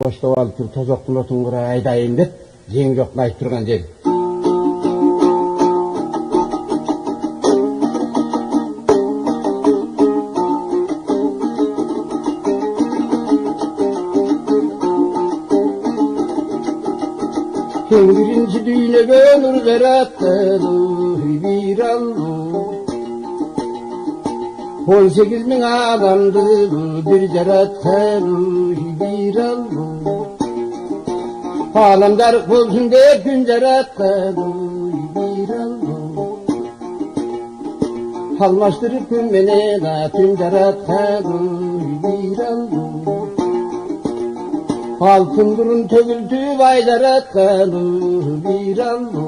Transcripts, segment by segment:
Boşluğa alıp tozoktun otungura aydayın dep, jeң jokun ayıp turgan jeri. Kim birinci düğüne nur verattı, bir aldı. 18 bin adamdı, bir cerattı, bir aldı. Alemdar olsun de gün cerattı, bir aldı. Halmaştırıp külmene da tüm cerattı, bir aldı. Altın durun tögüldü vaydaratkalı bir aldı.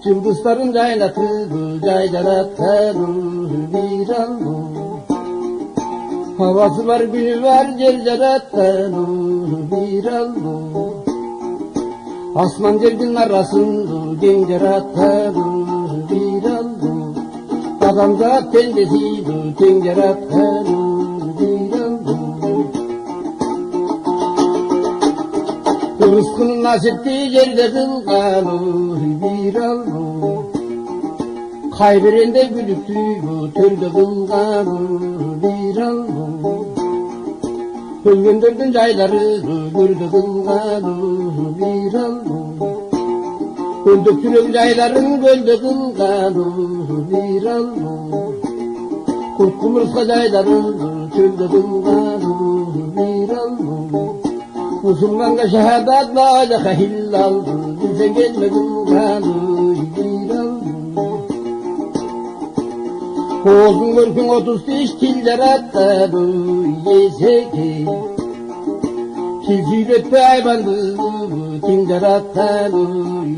Cıldızların caylatılı caydaratkalı bir aldı. Havası var günü var cerceratkalı bir aldı. Asman cergin arasında genceratkalı bir aldı. Adamzat tendesiydi genceratkalı bir aldı. Rızkını nasipti yerde kılgalı bir aldı. Kaybirende gülüktü bu türde kılgalı bir aldı. Ölgündürdün cayları gördü kılgalı bir aldı. Öldüktürün cayların göldü kılgalı bir aldı. Kurt kumursa cayları çölde kılgalı bir aldı. Musulmanga şehadat la ilahe illallah, bize gelmedin kanı bir aldı. Kozun görkün 35 killer attı yese ki. Kilcilette aybandı, kimler attı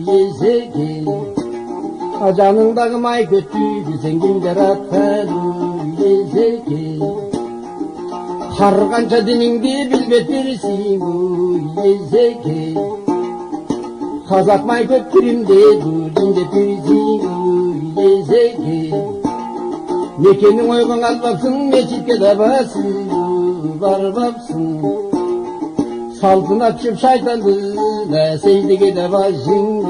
yese ki. Acanınдағы may kötüydü, sen kimler attı yese ki. Hargança diningdi bilbetirsin bu yezeki. Kazak kötürümde bu dindetirsin bu yezeki. Mekenin oygun albapsın, meçitke de basın, barbapsın. Saltın açıp şeytanlığına, secdege de başın,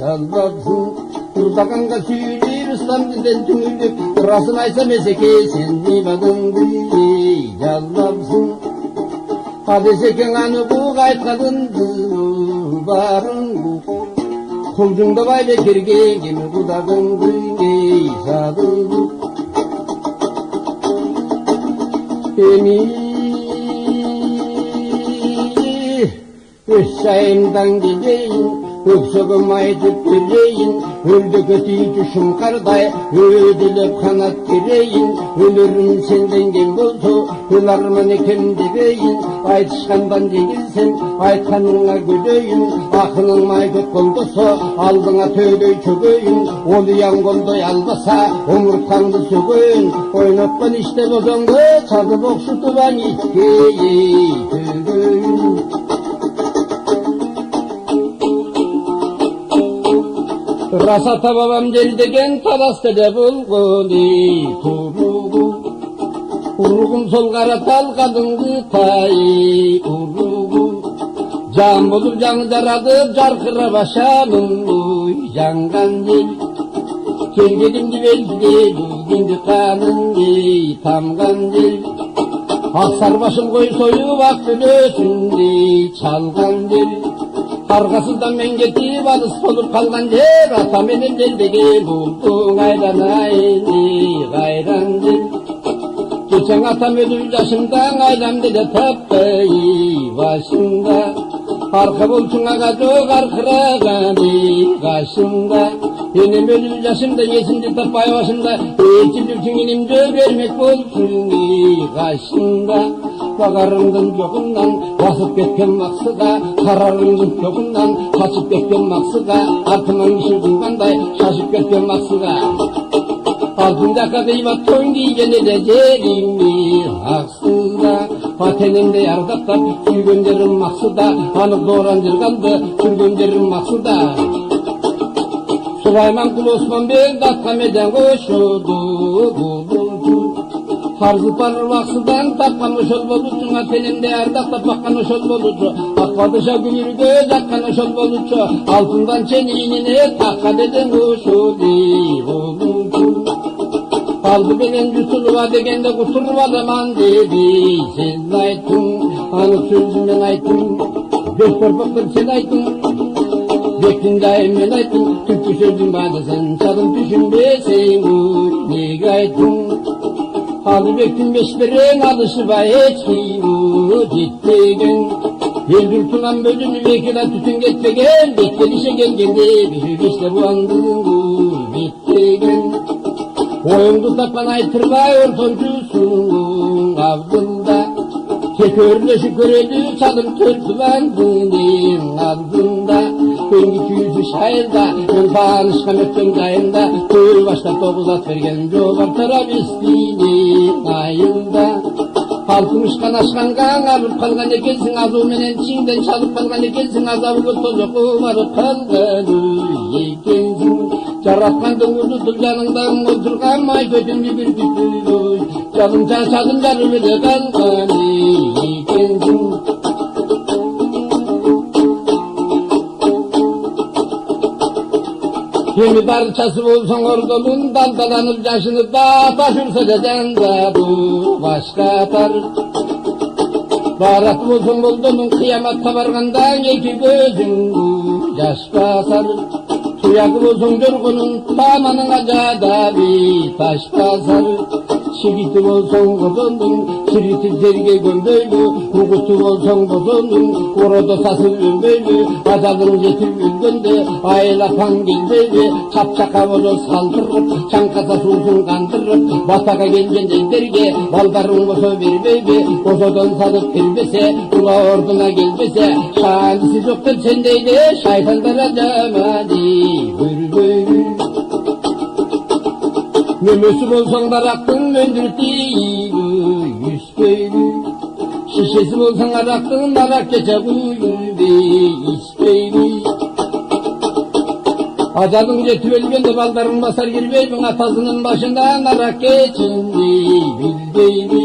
salbapsın. Kurdakanka süyülür, İslam dilden tümülüp, Rasın aysa meseke, sen nibadın diye yallapsın. Hadeseken anı bu kayıtladındı, barın bu. Kulcunda bayla kirgen, gemi kudadın diye sadılı. Üssayımdan gideyim, öksogum aydıp gireyim, öldü kötü düşüm karday, ödülüp kanat gireyim, ölürüm senden gel oldu, ölarman ekem debeyin, aytışkandan değilsen, aytkanına güleyim, akının maydıp koldusa, aldına töydöy çögeyim, oluyan goldoy albasa, omurtandı sögeyim, oynatman işte bozondu, çaldı bokşutu ben içkeyi tögeyim. Rasata babam deldegen talastede bulguni turugu. Urugum sol karatal kadındı tay urugu. Can bulup can daradı carkıra başamın yangan dil. Kelgedim dibeldi dindi kanın tamgan dil. Aksar başım koy soyu vaktin ötündi çalgan dil. Arkasından men getip alыс olup kalgan yer, ata menin deldege buldun ayran ayni gayran dil. Geçen atam ölür yaşımdan aylamdı da tappay başında. Arka bulsun ağacı karkırağani kaşında. Benim ölür yaşımda yesinci tappay başında. Eğitilirsin elimde vermek bolsun kaşında. Bakarımdın yokundan basıp ketken maksıda, kararımdın yokundan kaçıp ketken maksıda, artıman düşürdüm kanday şaşıp ketken maksıda. Altındaki kıymat toyun giyen edeceğimi haksıda, patenimde yardakta sürgünlerim maksıda, anıp doğrancırgandı sürgünlerim maksıda. Süleyman Kulu Osman Bey datkam eden koşudu bulurdu. Farzı parvaksıdan tapkan oşol bolutçu, telimde ardakta bakkan oşol bolutçu, akpadışa gülür göz akkan oşol bolutçu, altından çeliğini takka dedin oşoli bolutçu. Kaldı belen yutuluva degende kuturva zaman dedi, sen aytın, anı sözümen aytın, beş korpaktır sen aytın, bektin dayım ben aytın, Türkçe sözün bana sen çalın düşünmesin, nege aytın. Halı bektin beşlerin alışıba etkin, gittiğin, eldir tunan bölümü vekila tütün getmegen, beklenişe gelgende, bir işte bu andığın, gittiğin. Oyundu tapan aytırmay ortoncusun avdında, tekörleşi köreli çalım törtüvandın avdında. Öngücü yüzü şairda, ön tanışkan öptüm dayında, köy başta toğuz at vergen jobar teröristliğinin ayında. Halkımışkan aşkan kan alıp kalgan ekelsin, azu menen çiğden çalıp kalgan ekelsin, azabı tozuku varıp kalgan ekelsin. Jaratkan döngüldü dıl janыңdan oturgan may kötümlü bir kütülü, çalınca çalınca rübede kalgan ekelsin. Kimi barçası olsan ordolun, daldalanıp yaşını da taşırsa deden de bu başka atar. Barat olsun oldunun, kıyamatta bargandan iki gözün yaş basar. Tuyak olsun yorgunun, tamanın acada bir taş basar. Şigiti olsun kodunun, şiriti derge gömböylü, Ugutu olsun kodunun, oroda sası gömböylü, Acalın yetir ülgünde, aylapan gelbeyli, Çapçaka odo saldırıp, çankasa susun kandırıp, Bataka gelgen derge, baldarın koso berbeybi, Kosodan salıp gelbese, ula orduna gelbese, Şalisi yoktur sendeydi, şeytanlara camadi, bülbül. Memesi bolsan araktın öndürteyim yüz köylü, şişesi bolsan araktın arak geçe kuyubi ispeyli. Acadın jetip ölgende baldarın basar girbeybin, atasının başından arak geçindi bilbeybi.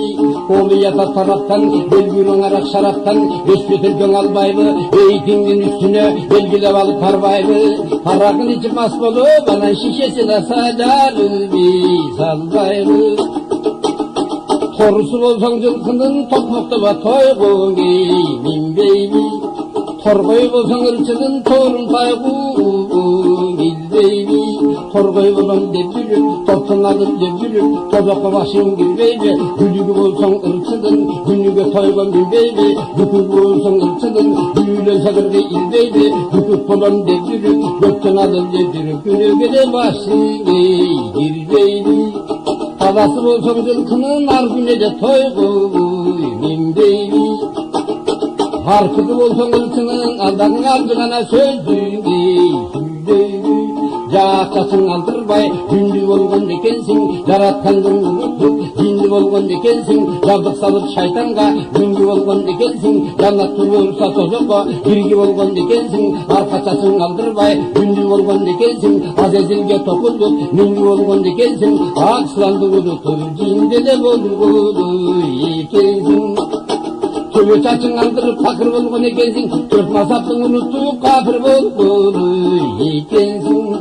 Oğlu yatar taraftan, belgürün arak şaraptan, beş götürgün albaylı, beytinin üstüne belgilep alıp parbaylı. Arakın içi mas bolup, anan şişesi de sacarı biz albaylı. Torusu bolsan жылқының, tokmokta va toygun min beybi. Torgoy bolsan ırçının, torun taygun il beybi. Torgoy bolsan debülüp, tortun alıp debülüp, tozokka başın girbeybi. Gülügü bolsan ırçının, günüge toygun bil beybi. Gükük bolsan ırçının, büyülen sagırgı il beybi. Gükük bolan debülüp, gökten alıp debülüp, günüge de başın gir beybi. Havası bolsan жылқының, ар күне de toygun min beybi. Harkıdı bolsan ırçının, aldağın aldığına sözlüğünde süydeydi. Жаққасын алдырбай, жүнді болған екенсің, жаратқандың ұмытып, жинді болған екенсің, жабдық салып шайтанға, жүнді болған екенсің, жаннатты болса тозаққа, бірге болған екенсің, арқашасын алдырбай, жүнді болған екенсің, азезілге тоқылдық, мінді болған екенсің, ақсыланды ұлытып, жинді де болғыды екенсің. Töbe çaçın aldırıp fakir bolgun ekensin, dört masaptın unutup kafir bolgun ekensin.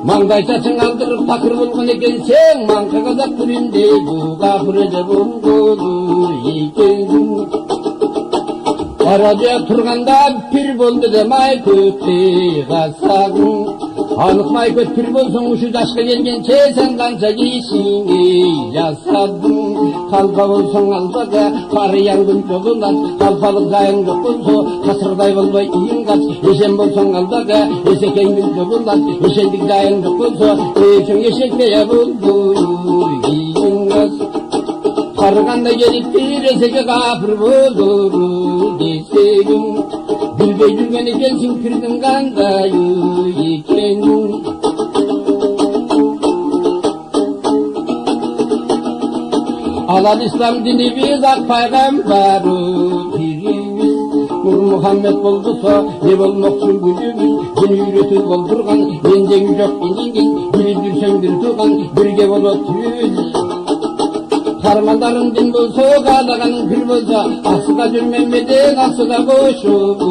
Mangday çaçın aldırıp fakir bolgun ekensin, manka kazak türünde bu kafirce bolgun ekensin. Araca turganda pir boldu demay köpte kasagın. Anıkmay köt pir bolsun uşu daşka gelgençe sen kanca giysin yasadın. Kalpa bolsun albaga karı yangın çoğundan, kalpalık zayın yok bolso kasırday bolbay iyin kaç. Eşen bolsun albaga eseken gül çoğundan, eşendik zayın yok bolso eşen eşekmeye boldu iyin kaç. Karıganda geliptir eseke kafir boldur desegin. Bilbey yürgen ekensin pirdim kandayı ekenin. Alal İslam dini biz ak paygambarı pirimiz. Nur Muhammed boldusa ne bolmoksun gücümüz. Seni üretip boldurgan, benden yok iningin. Bildirsen bir tuğan, birge bolat yüz. Harmandarın din bolsa, qadağanın pil bolsa, asıqa жүрмемеден asıqa koşup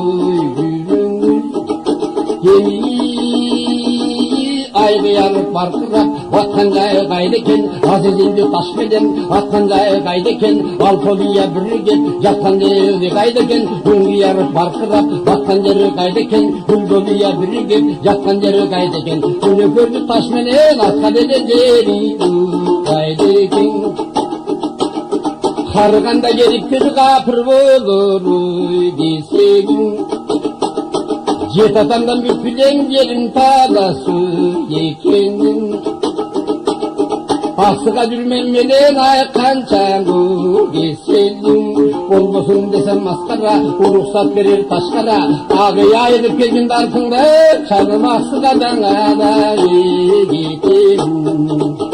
ayğı yarıp barqırap, atkan jayı qaydeken, azizildi taşmeden, atkan jayı qaydeken, alpoliya birligep, жатқан jeri qaydeken, күнгü yarıp barqırap, atkan jeri qaydeken, gülgölüya birligep, жатқан jeri qaydeken, könökörlü taşmenen, atkan jeri qaydeken. Qarğanda geriptir qapır bolur desegin, jet atamdan büpülen yerin talası ekenin. Asıqa жүрмемеден ayıqқан çangu deseydin, olmasın desem masqara, ruhsat verir taşqara, ağı ayırıp kelgin darsın da, çanım asıqadan ada ekenin.